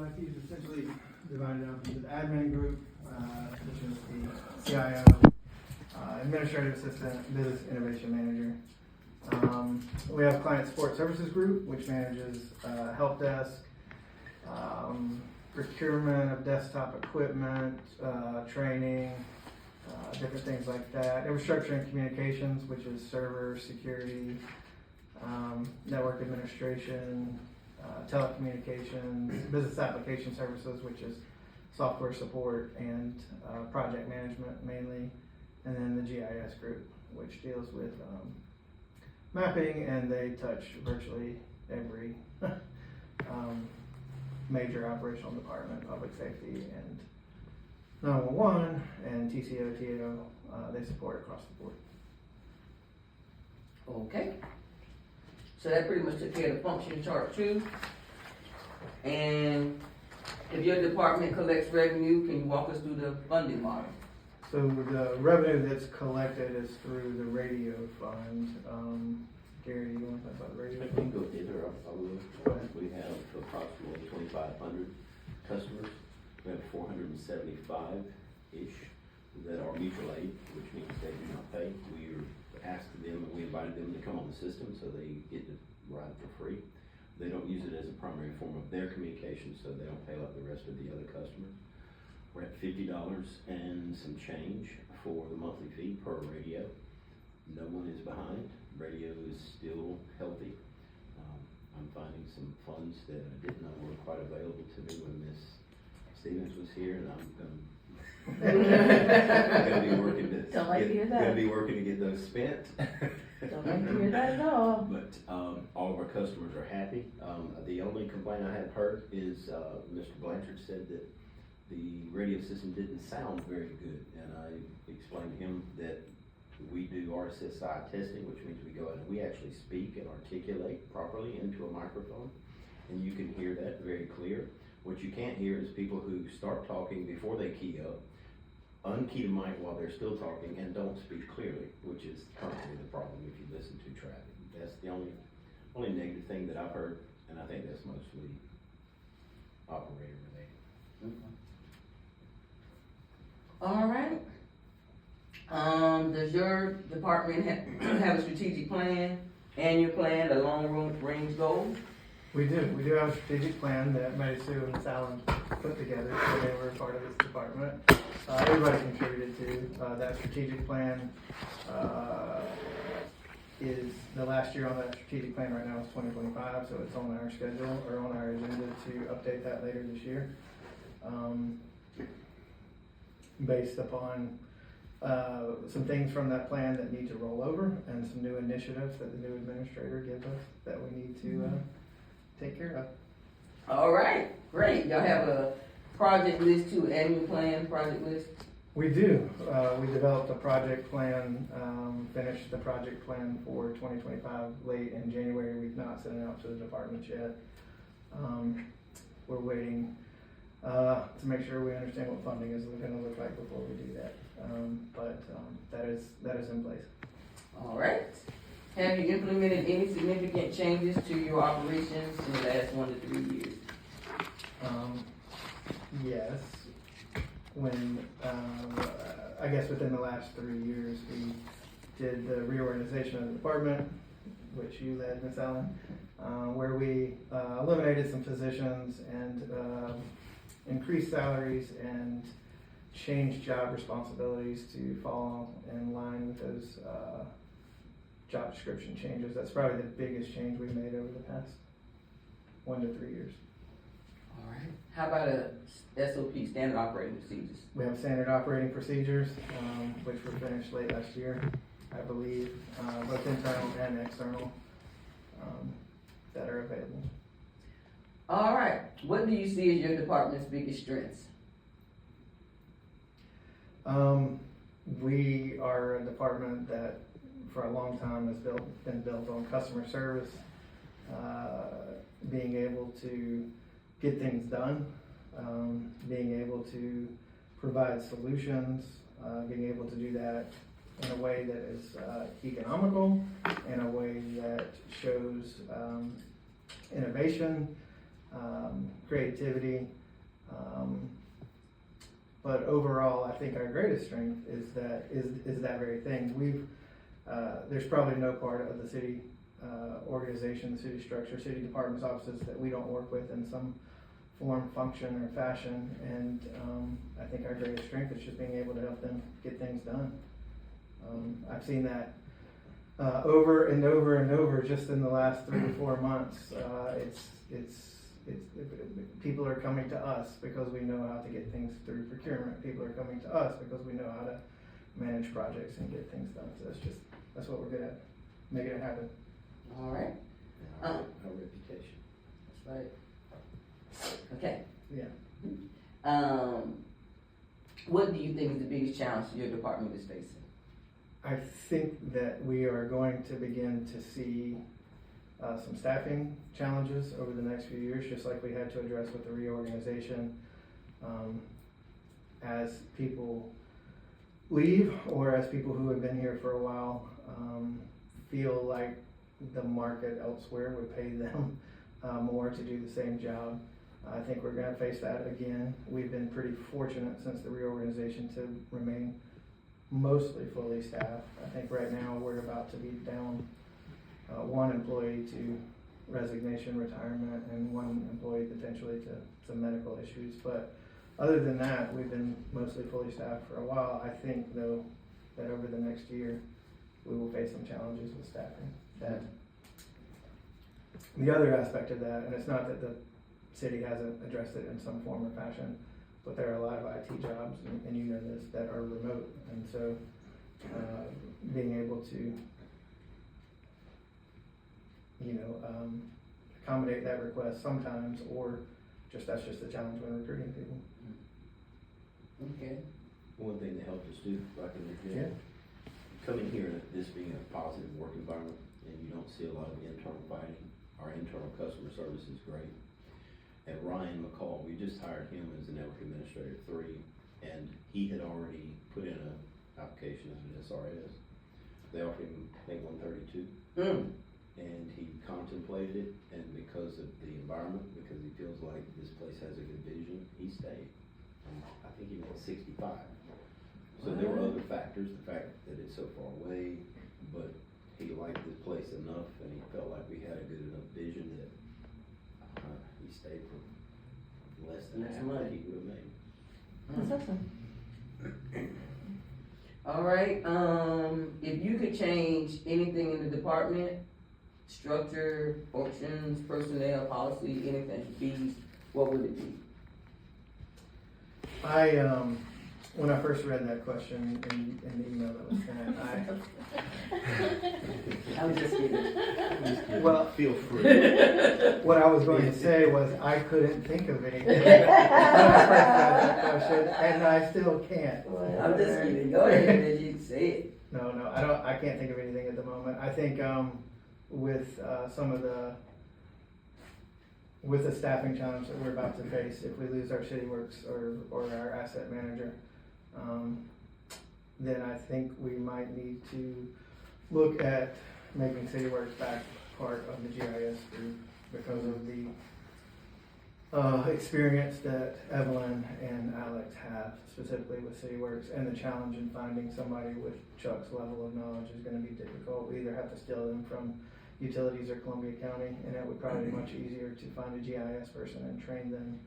IT is essentially divided up into the admin group, which is the CIO, administrative assistant, business innovation manager. We have client support services group, which manages help desk, procurement of desktop equipment, training, different things like that. Infrastructure and communications, which is server security, network administration, telecommunications, business application services, which is software support and project management mainly, and then the GIS group, which deals with mapping, and they touch virtually every major operational department, public safety and 911 and TCO, TAO, they support across the board. Okay. So that pretty much took care of the function chart too. And if your department collects revenue, can you walk us through the funding model? So the revenue that's collected is through the radio fund. Gary, you want to talk about the radio I fund? can go either. I will. We have approximately 2,500 customers. We have 475-ish that are mutual aid, which means they do not pay. We asked them and we invited them to come on the system so they get to ride for free. They don't use it as a primary form of their communication, so they don't pay like the rest of the other customers. We're at $50 and some change for the monthly fee per radio. No one is behind. Radio is still healthy. I'm finding some funds that I didn't know were quite available to me when Miss Stevens was here, and I'm gonna be working to Don't like to hear that. Gonna be working to get those spent. Don't like to hear that at all. But all of our customers are happy. The only complaint I have heard is Mr. Blanchard said that the radio system didn't sound very good, and I explained to him that we do RSSI testing, which means we go out and we actually speak and articulate properly into a microphone, and you can hear that very clear. What you can't hear is people who start talking before they key up, unkey the mic while they're still talking, and don't speak clearly, which is currently the problem if you listen to traffic. That's the only negative thing that I've heard, and I think that's mostly operator related. All right. Does your department have a strategic plan, annual plan, a long range goal? We do have a strategic plan that Mary Sue and Ms. Allen put together, so they were part of this department. Everybody contributed to that strategic plan. Is the last year on that strategic plan right now is 2025, so it's on our schedule or on our agenda to update that later this year. Based upon some things from that plan that need to roll over and some new initiatives that the new administrator gives us that we need to take care of. All right, great. Y'all have a project list too, annual plan, project list? We do. We developed a project plan, finished the project plan for 2025 late in January. We've not sent it out to the departments yet. We're waiting to make sure we understand what funding is going to look like before we do that. But that is in place. All right. Have you implemented any significant changes to your operations in the last 1 to 3 years? Yes. When I guess within the last 3 years, we did the reorganization of the department, which you led, Ms. Allen, where we eliminated some positions and increased salaries and changed job responsibilities to fall in line with those job description changes. That's probably the biggest change we've made over the past 1 to 3 years. All right. How about a SOP, standard operating procedures? We have standard operating procedures, which were finished late last year, I believe, both internal and external, that are available. All right. What do you see as your department's biggest strengths? We are a department that for a long time has been built on customer service, being able to get things done, being able to provide solutions, being able to do that in a way that is economical, in a way that shows innovation, creativity. But overall, I think our greatest strength is that very thing. There's probably no part of the city organization, the city structure, city departments, offices that we don't work with in some form, function, or fashion. And I think our greatest strength is just being able to help them get things done. I've seen that over and over and over just in the last 3 to 4 months. People are coming to us because we know how to get things through procurement. People are coming to us because we know how to manage projects and get things done. So that's what we're good at, making it happen. All right, And our reputation. that's right. Okay. Yeah. What do you think is the biggest challenge your department is facing? I think that we are going to begin to see some staffing challenges over the next few years, just like we had to address with the reorganization. As people leave, or as people who have been here for a while feel like the market elsewhere would pay them more to do the same job. I think we're going to face that again. We've been pretty fortunate since the reorganization to remain mostly fully staffed. I think right now we're about to be down 1 employee to resignation, retirement, and 1 employee potentially to some medical issues. But other than that, we've been mostly fully staffed for a while. I think, though, that over the next year, we will face some challenges with staffing. That the other aspect of that, and it's not that the city hasn't addressed it in some form or fashion, but there are a lot of IT jobs, and you know this, that are remote. And so being able to accommodate that request sometimes, or that's just a challenge when recruiting people. Okay. One thing that helped us too, if I can interject, coming here and this being a positive work environment, and you don't see a lot of internal fighting, our internal customer service is great. And Ryan McCall, we just hired him as a network administrator 3, and he had already put in an application as an SRS. They offered him, I think, $132. And he contemplated it, and because of the environment, because he feels like this place has a good vision, he stayed. And I think he made 65. So there were other factors, the fact that it's so far away, but he liked this place enough, and he felt like we had a good enough vision that he stayed for less than half that he would have made. That's awesome. All right, if you could change anything in the department, structure, functions, personnel, policy, anything, fees, what would it be? When I first read that question in the email that was sent, I was just kidding. Well, Feel free. what I was going to say was I couldn't think of anything when I first read that question, and I still can't. I'm just kidding, go ahead, and you say it. No, I can't think of anything at the moment. I think with with the staffing challenge that we're about to face, if we lose our city works or our asset manager, then I think we might need to look at making city works back part of the GIS group because of the experience that Evelyn and Alex have specifically with city works, and the challenge in finding somebody with Chuck's level of knowledge is going to be difficult. We either have to steal them from utilities or Columbia County, and it would probably be much easier to find a GIS person and train them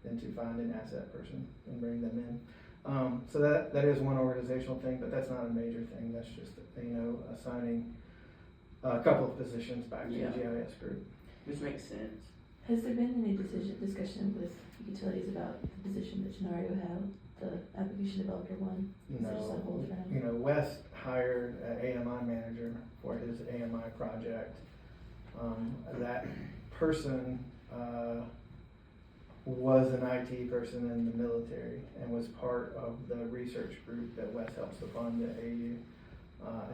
than to find an asset person and bring them in. So that is one organizational thing, but that's not a major thing. That's just assigning a couple of positions back to the GIS group. Which makes sense. Has there been any discussion with utilities about the position that Genario held, the application developer one? Is there just a hold for him? Wes hired an AMI manager for his AMI project. That person was an IT person in the military and was part of the research group that Wes helps to fund at AU.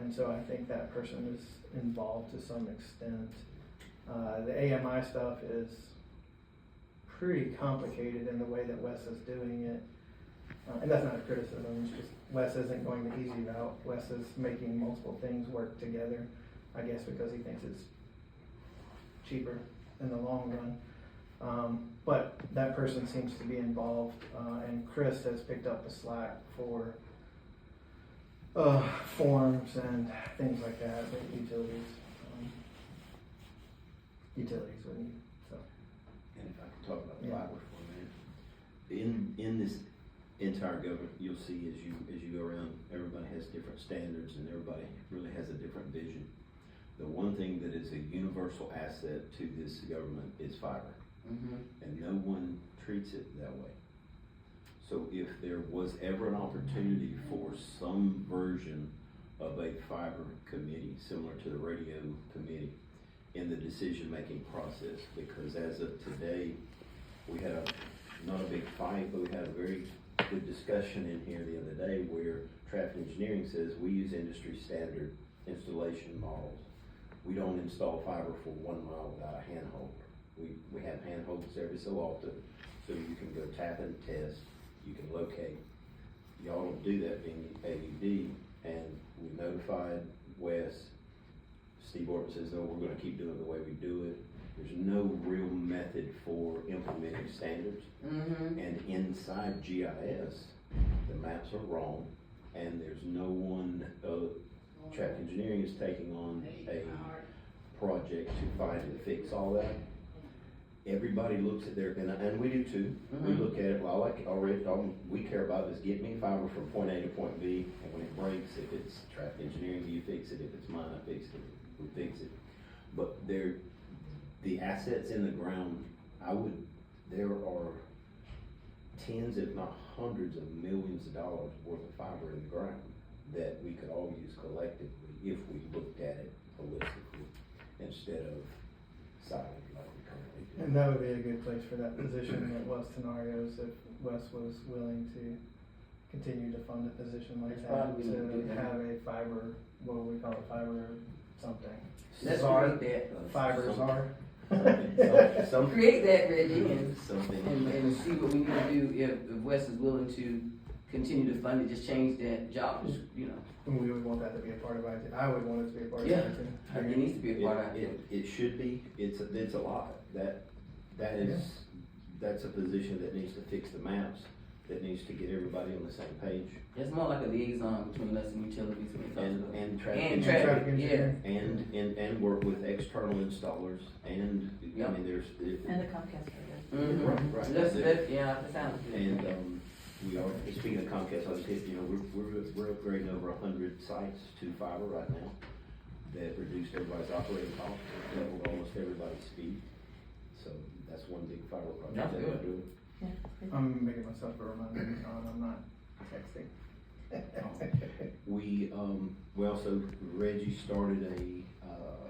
And so I think that person is involved to some extent. The AMI stuff is pretty complicated in the way that Wes is doing it. And that's not a criticism, it's just Wes isn't going the easy route. Wes is making multiple things work together, I guess because he thinks it's cheaper in the long run. But that person seems to be involved, and Chris has picked up the slack for forms and things like that, with utilities would need, so. And if I could talk about Yeah. fiber for a minute. In this entire government, you'll see as you go around, everybody has different standards and everybody really has a different vision. The one thing that is a universal asset to this government is fiber, and no one treats it that way. So if there was ever an opportunity for some version of a fiber committee, similar to the radio committee, in the decision-making process, because as of today, we had not a big fight, but we had a very good discussion in here the other day where traffic engineering says we use industry standard installation models. We don't install fiber for 1 mile without a handhold. We have handholds every so often, so you can go tap and test, you can locate. Y'all don't do that being AUD, and we notified Wes. Steve Orton says, no, we're gonna keep doing it the way we do it. There's no real method for implementing standards. And inside GIS, the maps are wrong, and there's no one, traffic engineering is taking on a project to find and fix all that. Everybody looks at their, and we do too. We look at it, well, all we care about is get me fiber from point A to point B, and when it breaks, if it's traffic engineering, you fix it, if it's mine, I fix it, we fix it. But the assets in the ground, there are tens, if not hundreds of millions of dollars worth of fiber in the ground that we could all use collectively if we looked at it holistically instead of silently like we currently do. And that would be a good place for that position at West Tenarios if Wes was willing to continue to fund a position like That's that, probably what we to do. have a fiber, what do we call it, fiber something. Let's Czar, create that. fiber czar. Some Create that, Reggie, and something. see what we need to do if Wes is willing to continue to fund it, just change that job, you know. We would want that to be a part of IT. I would want it to be a part of Yeah. IT. It needs to be a part of it. It should be, it's a lot, that's a position that needs to fix the maps, that needs to get everybody on the same page. It's more like a liaison between us and utilities when it comes to. And traffic. And traffic traffic, yeah. engineering. And work with external installers, and, I mean, there's. And the Comcast program. Right. Yeah, that sounds good. And, we are, speaking of Comcast, I was hit, we're upgrading over 100 sites to fiber right now. That reduced everybody's operating costs, doubled almost everybody's speed. So that's one big fiber project That's that we're good. doing. Yeah, good. I'm making myself a reminder, I'm not texting. We also, Reggie started a,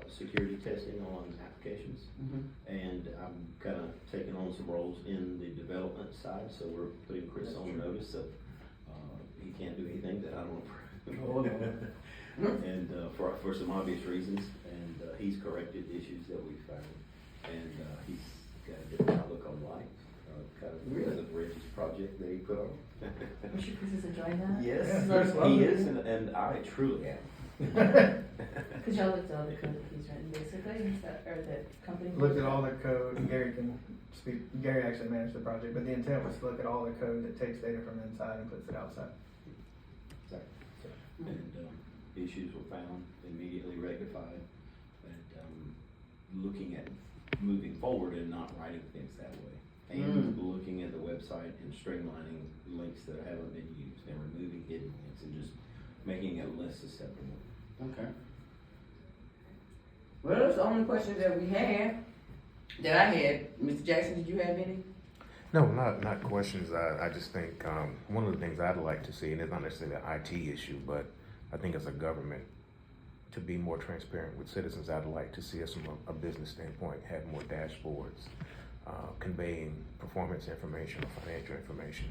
security testing on applications. And I'm kind of taking on some roles in the development side, so we're putting Chris That's on true. notice of, he can't do anything that I don't approve. Oh, no. And, for some obvious reasons, and, he's corrected issues that we found, and, he's got a different outlook on life, kind of because of Reggie's project that he put on. I'm sure Chris is enjoying that. Yes, Yeah, Chris he loves it. is, and I truly am. Cause y'all looked at all the code that he's written basically, is that, or the company? Looked at all the code, and Gary can speak, Gary actually managed the project, but the intent was to look at all the code that takes data from inside and puts it outside. And, issues were found, immediately rectified, and, looking at moving forward and not writing things that way. And looking at the website and streamlining links that haven't been used, and removing hidden links, and just making it less susceptible. Okay. Well, that's the only questions that we have, that I had. Mr. Jackson, did you have any? No, not questions. I just think one of the things I'd like to see, and it's not necessarily an IT issue, but I think as a government, to be more transparent with citizens, I'd like to see us from a business standpoint have more dashboards conveying performance information or financial information.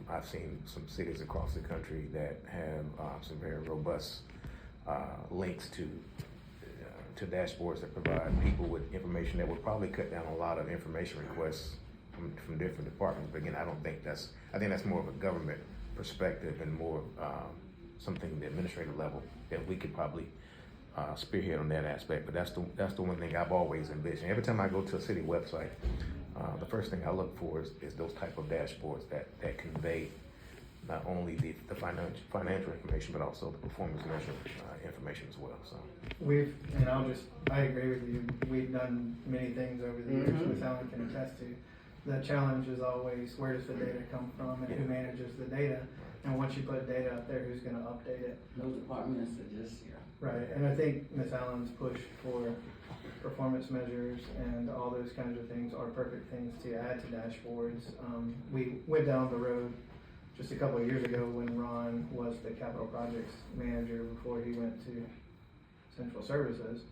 I've seen some cities across the country that have some very robust links to dashboards that provide people with information that would probably cut down a lot of information requests from different departments. But again, I think that's more of a government perspective and more something at the administrative level that we could probably spearhead on that aspect. But that's the one thing I've always envisioned. Every time I go to a city website, the first thing I look for is those type of dashboards that convey not only the financial information, but also the performance measure information as well, so. I agree with you, we've done many things over the years, Ms. Allen can attest to. The challenge is always, where does the data come from and who manages the data? And once you put data up there, who's gonna update it? Those departments are just, yeah. Right, and I think Ms. Allen's push for performance measures and all those kinds of things are perfect things to add to dashboards. We went down the road just a couple of years ago when Ron was the capital projects manager before he went to central services,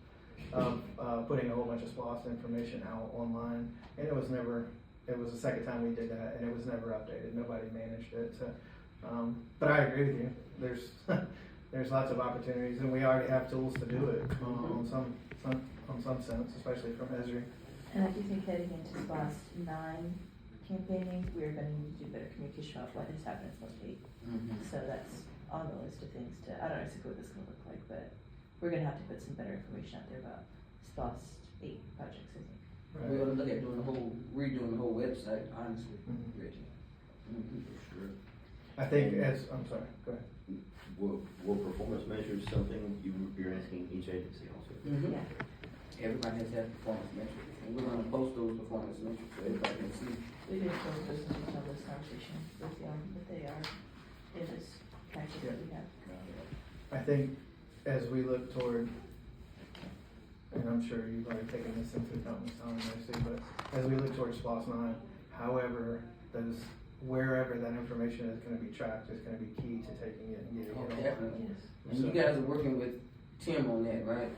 putting a whole bunch of SPOS information out online, and it was the second time we did that, and it was never updated, nobody managed it, so, but I agree with you, there's lots of opportunities, and we already have tools to do it, on some sense, especially from Esri. And I do think heading into SPOS 9 campaigning, we're gonna need to do better communication about what has happened in SPOS 8. So that's on the list of things I don't know exactly what this is gonna look like, but we're gonna have to put some better information out there about SPOS 8 projects, I think. Right. We're gonna look at redoing the whole website, honestly, Mhm. Reggie. Sure. I think I'm sorry, go ahead. Will performance measures something you're asking each agency also? Yeah. Everybody has that performance metrics, and we're gonna post those performance metrics so everybody can see. We did close this and tell this conversation with them, but they are in this package that we have. I think as we look toward, and I'm sure you've already taken this into account, Ms. Allen, mostly, but as we look towards SPOS 9, however, wherever that information is gonna be tracked is gonna be key to taking it and getting Oh, it on. definitely. Yes. And you guys are working with Tim on that, right?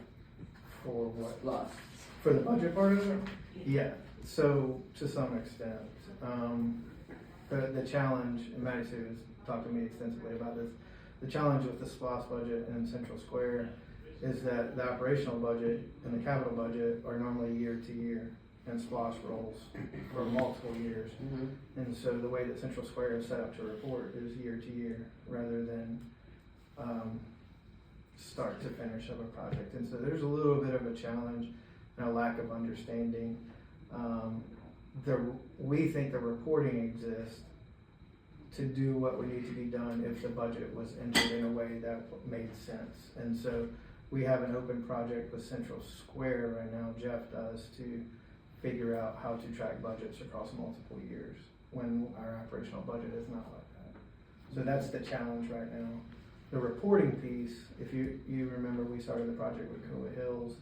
For what? Lots. For the budget part of it? Yeah, so to some extent, the challenge, and Maddie Sue has talked to me extensively about this, the challenge with the SPOS budget and Central Square is that the operational budget and the capital budget are normally year to year, and SPOS rolls for multiple years. And so the way that Central Square is set up to report is year to year, rather than start to finish of a project. And so there's a little bit of a challenge and a lack of understanding. We think the reporting exists to do what would need to be done if the budget was entered in a way that made sense. And so we have an open project with Central Square right now, Jeff does, to figure out how to track budgets across multiple years when our operational budget is not like that. So that's the challenge right now. The reporting piece, if you remember, we started the project with Coa Hills.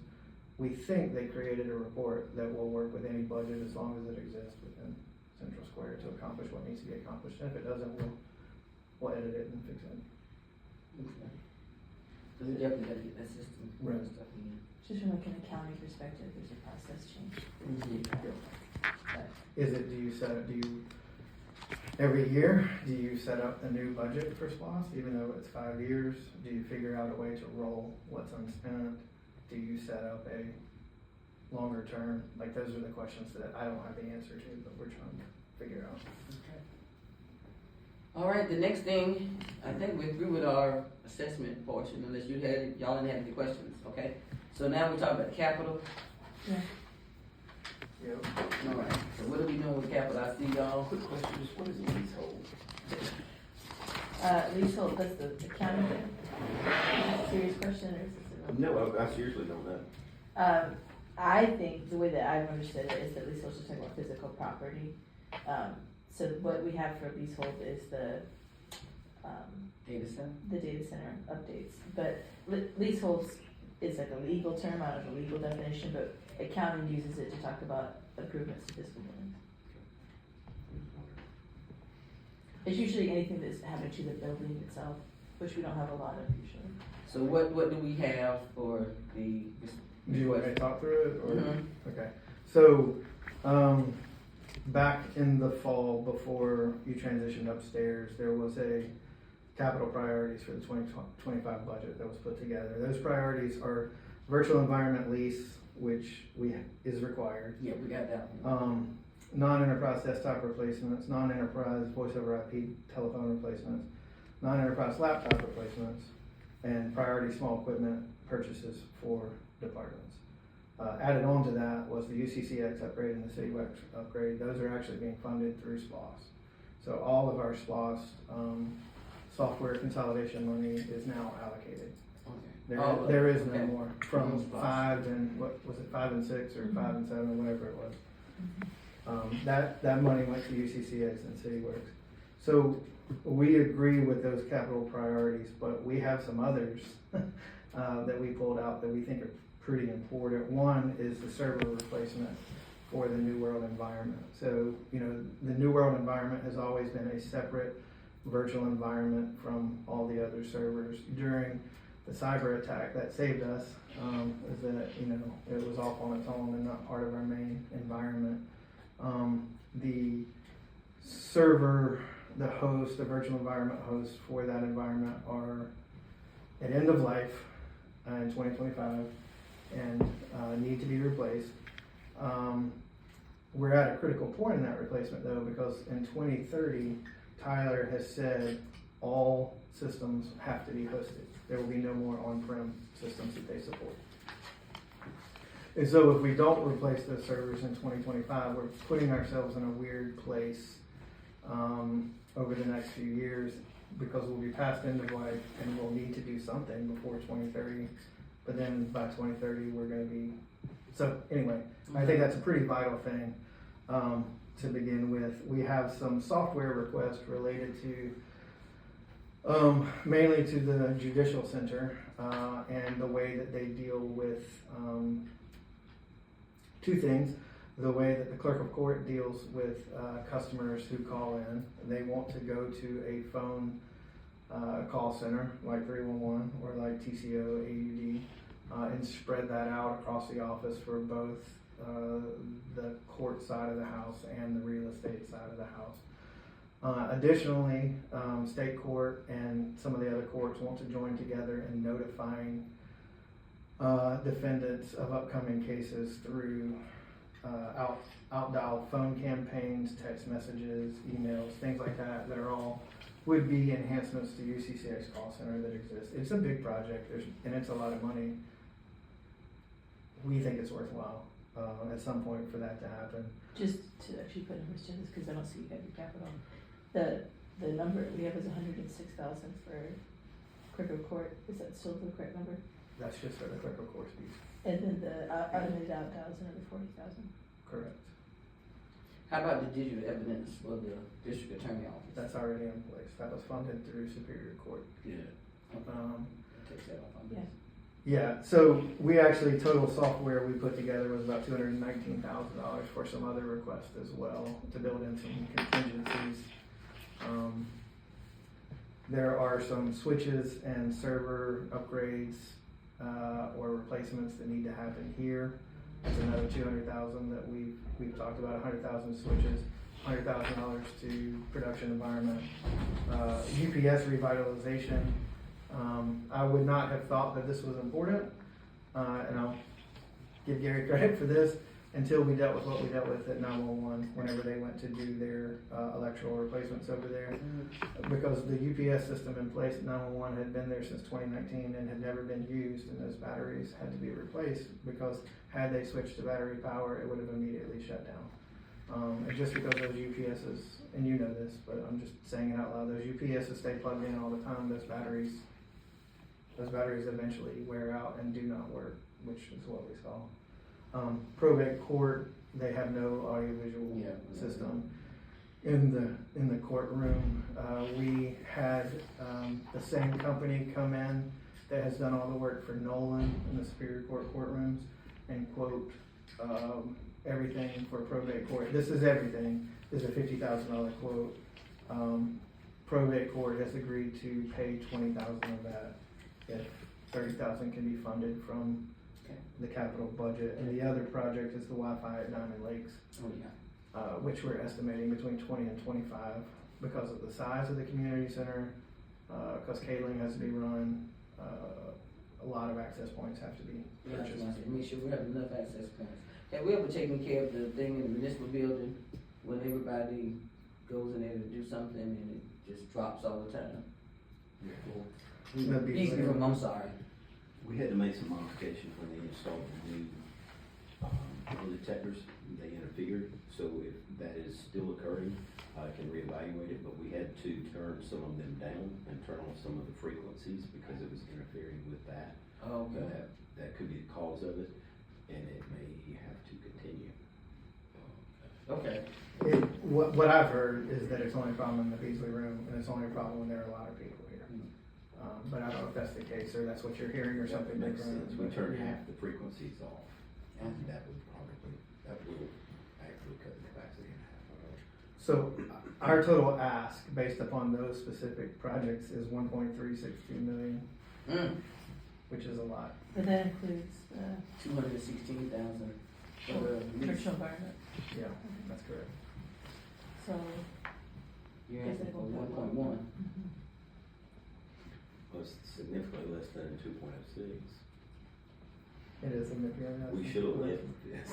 We think they created a report that will work with any budget as long as it exists within Central Square to accomplish what needs to be accomplished. And if it doesn't, we'll edit it and fix it. Okay. So we definitely gotta get that system Right. and stuff in. Just from like an accounting perspective, there's a process change. But Every year, do you set up a new budget for SPOS, even though it's 5 years? Do you figure out a way to roll what's unspent? Do you set up a longer term? Like, those are the questions that I don't have the answer to, but we're trying to figure out. Okay. All right, the next thing, I think we're through with our assessment portion, unless y'all didn't have any questions, okay? So now we're talking about capital. yeah, Yep. All right, so what are we doing with capital? I see y'all. Quick question, just what is a leasehold? leasehold, that's the accounting thing. Is this a serious question or is this a? No, I seriously don't know. I think the way that I've understood it is that leasehold is talking about physical property. So what we have for leasehold is the Data center? data center updates. But leaseholds is like a legal term, out of a legal definition, but accounting uses it to talk about improvements to physical buildings. It's usually anything that's happening to the building itself, which we don't have a lot of usually. So what do we have for the? Do you want me to talk through it, or? Mhm. Okay, so, back in the fall, before you transitioned upstairs, there was a capital priorities for the 2025 budget that was put together. Those priorities are virtual environment lease, which is required. Yeah, we got that one. Non-enterprise desktop replacements, non-enterprise voice over IP telephone replacements, non-enterprise laptop replacements, and priority small equipment purchases for departments. Added on to that was the UCCX upgrade and the CityWorks upgrade. Those are actually being funded through SPOS. So all of our SPOS software consolidation money is now allocated. There is no more from 5 and what was it, 5 and 6 or 5 and 7, whatever it was. That money went to UCCX and CityWorks. So we agree with those capital priorities, but we have some others that we pulled out that we think are pretty important. One is the server replacement for the New World environment. So, you know, the New World environment has always been a separate virtual environment from all the other servers. During the cyber attack that saved us, is that, you know, it was off on its own and not part of our main environment. The server, the host, the virtual environment hosts for that environment are at end of life in 2025 and need to be replaced. We're at a critical point in that replacement though, because in 2030, Tyler has said all systems have to be hosted. There will be no more on-prem systems that they support. And so if we don't replace those servers in 2025, we're putting ourselves in a weird place over the next few years, because we'll be past end of life and we'll need to do something before 2030. But then by 2030, we're going to be, so anyway, I think that's a pretty vital thing to begin with. We have some software requests related to mainly to the judicial center and the way that they deal with two things. The way that the clerk of court deals with customers who call in. They want to go to a phone call center like 311 or like TCO, AUD, and spread that out across the office for both the court side of the house and the real estate side of the house. Additionally, state court and some of the other courts want to join together in notifying defendants of upcoming cases through out-dial phone campaigns, text messages, emails, things like that, that are all would be enhancements to UCCX call center that exists. It's a big project, and it's a lot of money. We think it's worthwhile at some point for that to happen. Just to actually put numbers to this, because I don't see you have your capital. The number we have is 106,000 for clerk of court. Is that still the correct number? That's just for the clerk of court fees. And then the automated out 1,000 or the 40,000. Correct. How about the digital evidence for the district attorney office? That's already in place. That was funded through Superior Court. Yeah. Takes that off on Yeah. this. Yeah, so we actually, total software we put together was about $219,000 for some other requests as well, to build in some contingencies. There are some switches and server upgrades or replacements that need to happen here. That's another $200,000 that we've talked about. 100,000 switches, $100,000 to production environment. UPS revitalization. I would not have thought that this was important, and I'll give Gary credit for this, until we dealt with what we dealt with at 911 whenever they went to do their electrical replacements over there. Because the UPS system in place at 911 had been there since 2019 and had never been used, and those batteries had to be replaced, because had they switched to battery power, it would have immediately shut down. And just because those UPSs, and you know this, but I'm just saying it out loud, those UPSs stay plugged in all the time, those batteries eventually wear out and do not work, which is what we saw. Probate court, they have no audiovisual system. In the courtroom, we had the same company come in that has done all the work for Nolan in the Superior Court courtrooms and quote everything for probate court. This is everything. This is a $50,000 quote. Probate court has agreed to pay $20,000 of that if $30,000 can be funded from the capital budget. And the other project is the Wi-Fi at Diamond Lakes, which we're estimating between 20 and 25 because of the size of the community center, because cabling has to be run, a lot of access points have to be purchased. Make sure we have enough access points. Have we ever taken care of the thing in the municipal building when everybody goes in there to do something and it just drops all the time? That'd be I'm sorry. We had to make some modifications when they installed the new the detectors, they interfered, so if that is still occurring, I can reevaluate it, but we had to turn some of them down and turn on some of the frequencies because it was interfering with that. Oh, So okay. that could be the cause of it, and it may have to continue. Okay. What I've heard is that it's only a problem in the Beasley room, and it's only a problem when there are a lot of people here. But I don't know if that's the case, or that's what you're hearing, or something That makes different. sense. We turned Yeah. half the frequencies off, and that will actually cut the capacity in half. So our total ask, based upon those specific projects, is 1.362 million, which is a lot. But that includes the 216,000 for the lease. commercial environment, Yeah, that's correct. so. You're Guess asking they for won't go 1.1. Well, it's significantly less than 2.06. It is significant. We should have lived with this.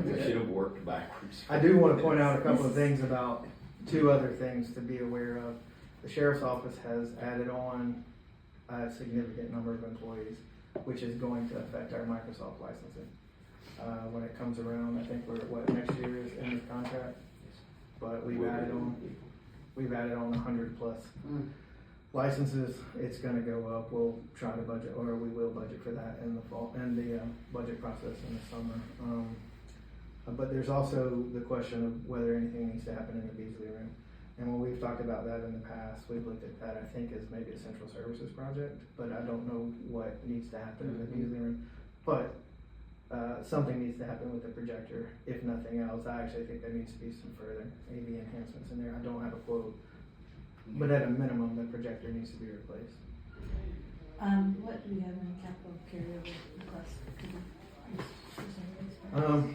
We should have worked backwards. I do want to point out a couple of things about two other things to be aware of. The sheriff's office has added on a significant number of employees, which is going to affect our Microsoft licensing. When it comes around, I think we're at what, next year is end of contract? But we've added on 100 plus licenses. It's gonna go up. We'll try to budget, or we will budget for that in the fall, in the budget process in the summer. But there's also the question of whether anything needs to happen in the Beasley room. And when we've talked about that in the past, we've looked at that, I think, as maybe a central services project, but I don't know what needs to happen in the Beasley room. But something needs to happen with the projector, if nothing else. I actually think there needs to be some further AV enhancements in there. I don't have a quote, but at a minimum, the projector needs to be replaced. What do we have in capital carryover request?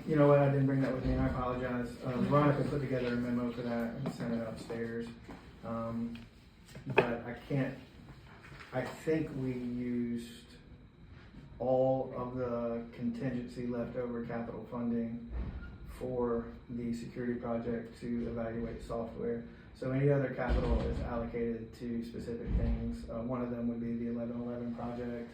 You know what, I didn't bring that with me, and I apologize. Veronica put together a memo for that and sent it upstairs. But I think we used all of the contingency leftover capital funding for the security project to evaluate software. So any other capital is allocated to specific things. One of them would be the 1111 project.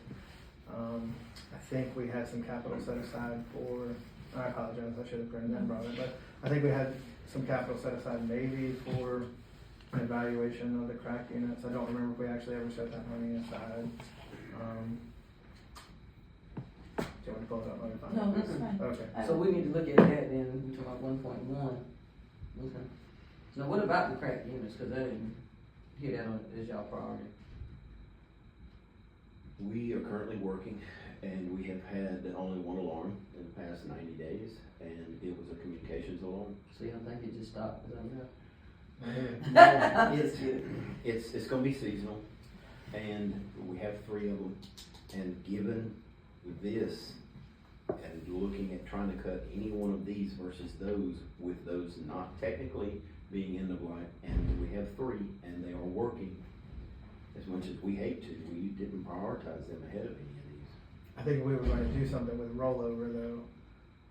I think we had some capital set aside for, I apologize, I should have printed that and brought it, but I think we had some capital set aside maybe for an evaluation of the crack units. I don't remember if we actually ever set that money aside. Do you want to pull it up? Let me find it. No, that's fine. Okay. So we need to look at that then, we talk about 1.1. Okay. Now what about the crack units, cause I didn't hear that as y'all priority. We are currently working, and we have had only one alarm in the past 90 days, and it was a communications alarm. So y'all think it just stopped, cause I'm Yeah. It's good. It's gonna be seasonal, and we have 3 of them, and given this, and looking at trying to cut any one of these versus those, with those not technically being end of life, and we have 3, and they are working, as much as we hate to, we didn't prioritize them ahead of any of these. I think we were going to do something with rollover though,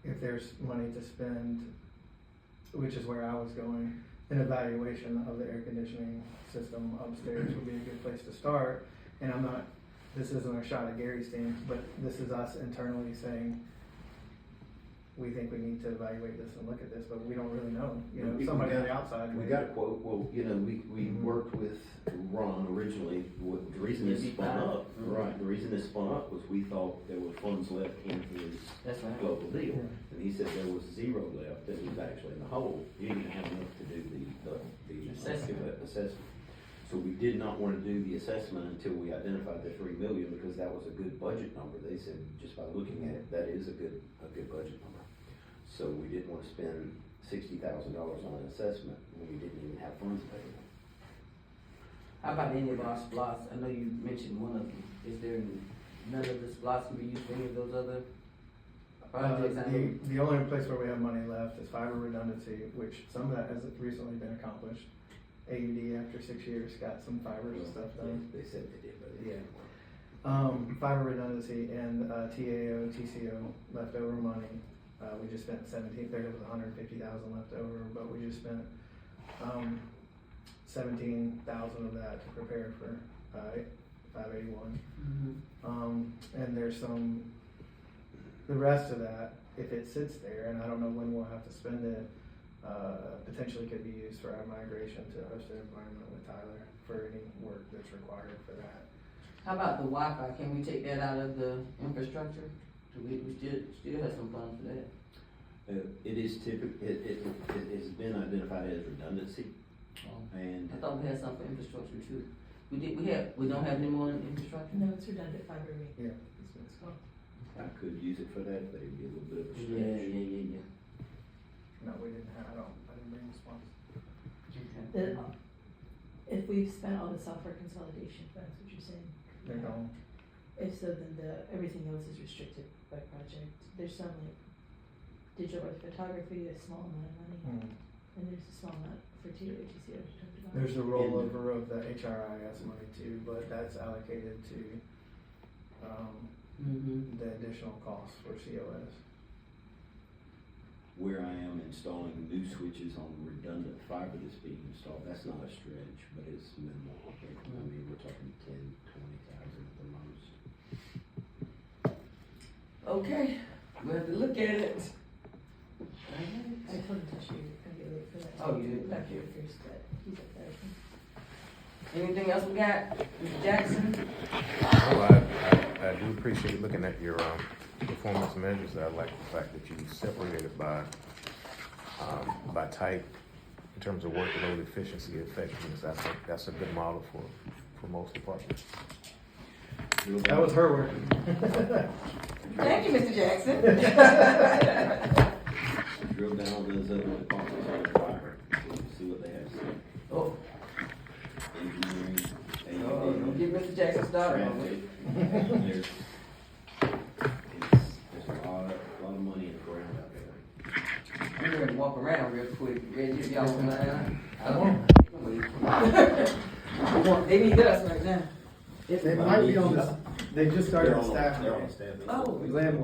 if there's money to spend, which is where I was going. An evaluation of the air conditioning system upstairs would be a good place to start. And I'm not, this isn't a shot at Gary's team, but this is us internally saying, we think we need to evaluate this and look at this, but we don't really know, you know, somebody on the outside. We got a quote, well, you know, we worked with Ron originally, the reason this spun up, right, the reason this spun up was we thought there were funds left in his That's right. global deal. And he said there was 0 left, that was actually in the hole, he didn't have enough to do the assessment. So we did not wanna do the assessment until we identified the 3 million, because that was a good budget number. They said, just by looking at it, that is a good budget number. So we didn't wanna spend $60,000 on an assessment when we didn't even have funds available. How about any of our splots? I know you mentioned one of them. Is there none of the splots can be used for any of those other projects? I know- The only place where we have money left is fiber redundancy, which some of that has recently been accomplished. AUD after 6 years got some fiber stuff done. They said they did, but they Yeah. didn't. Fiber redundancy and TAO, TCO leftover money. We just spent 17, there was 150,000 left over, but we just spent 17,000 of that to prepare for 581. Mhm. And there's the rest of that if it sits there, and I don't know when we'll have to spend it, potentially could be used for our migration to a hosted environment with Tyler for any work that's required for that. How about the Wi-Fi? Can we take that out of the infrastructure? Do we still have some funds for that? It is it's been identified as redundancy, and I thought we had some for infrastructure too. We don't have any more in infrastructure? No, it's redundant fiber ring. Yeah. Is what it's called. I could use it for that, but it'd be a little bit of a Yeah. stretch. No, we didn't have, I didn't bring response. The, if we've spent all the software consolidation, that's what you're saying. They're gone. If so, then everything else is restricted by project. There's some like digital art photography, a small amount of money, and there's a small amount for TOHC that we talked about. There's a rollover of the HRIS money too, but that's allocated to, the additional costs for COS. Where I am installing new switches on redundant fiber that's being installed, that's not a stretch, but it's minimal. I mean, we're talking 10, 20,000 at the most. Okay, we'll have to look at it. I told him to you're gonna be late for that. Oh, you did? Back here first, but he's up there. Anything else we got, Mr. Jackson? Well, I do appreciate looking at your performance measures. I like the fact that you separated it by type in terms of workload efficiency, effectiveness. I think that's a good model for most departments. That was her work. Thank you, Mr. Jackson. Drill down those other departments on the fiber, see what they have to say. Oh, Engineering, don't get Mr. Jackson started on it. traffic. There's a lot of money in the ground out there. I'm going to walk around real quick. Ready to y'all come around? I won't. They need us right now. They might be on the, they just started They're on staff. staff. Oh. Glenn